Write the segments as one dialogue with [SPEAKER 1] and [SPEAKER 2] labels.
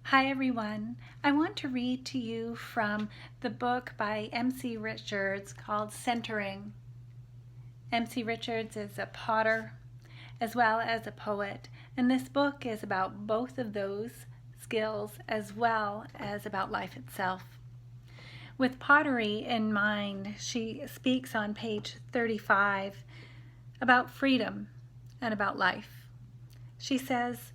[SPEAKER 1] Hi everyone. I want to read to you from the book by M.C. Richards called Centering. M.C. Richards is a potter as well as a poet, and this book is about both of those skills as well as about life itself. With pottery in mind, she speaks on page 35 about freedom and about life. She says,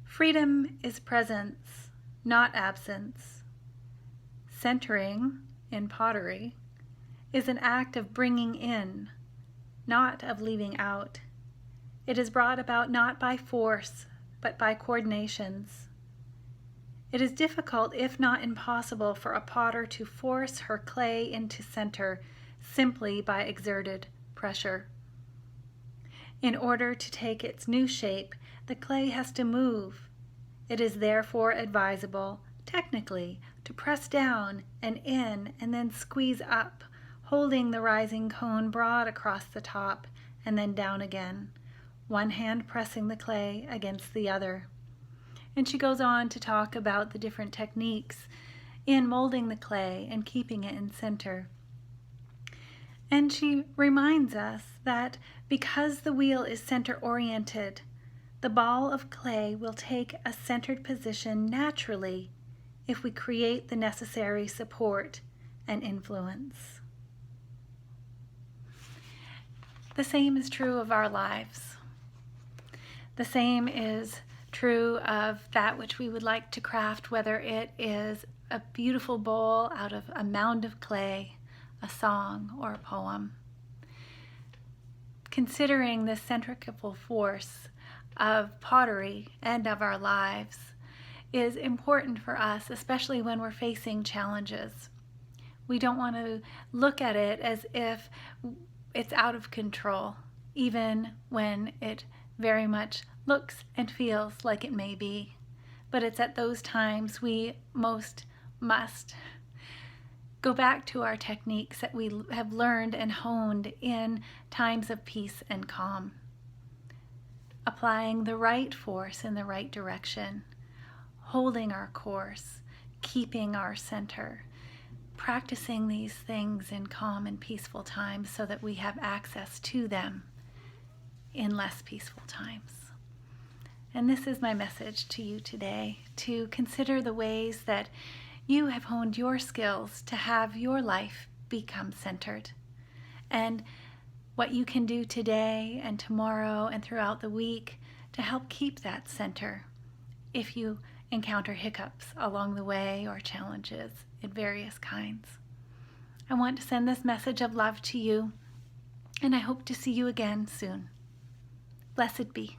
[SPEAKER 1] "Freedom is presence, not absence. Centering, in pottery, is an act of bringing in, not of leaving out. It is brought about not by force, but by coordinations. It is difficult, if not impossible, for a potter to force her clay into center simply by exerted pressure. In order to take its new shape, the clay has to move. It is therefore advisable, technically, to press down and in and then squeeze up, holding the rising cone broad across the top and then down again, one hand pressing the clay against the other." And she goes on to talk about the different techniques in molding the clay and keeping it in center. And she reminds us that because the wheel is center-oriented, the ball of clay will take a centered position naturally if we create the necessary support and influence. The same is true of our lives. The same is true of that which we would like to craft, whether it is a beautiful bowl out of a mound of clay, a song, or a poem. Considering the centrifugal force of pottery and of our lives is important for us, especially when we're facing challenges. We don't want to look at it as if it's out of control, even when it very much looks and feels like it may be. But it's at those times we most must go back to our techniques that we have learned and honed in times of peace and calm. Applying the right force in the right direction, holding our course, keeping our center, practicing these things in calm and peaceful times so that we have access to them in less peaceful times. And this is my message to you today, to consider the ways that you have honed your skills to have your life become centered, and what you can do today and tomorrow and throughout the week to help keep that center if you encounter hiccups along the way or challenges in various kinds. I want to send this message of love to you, and I hope to see you again soon. Blessed be.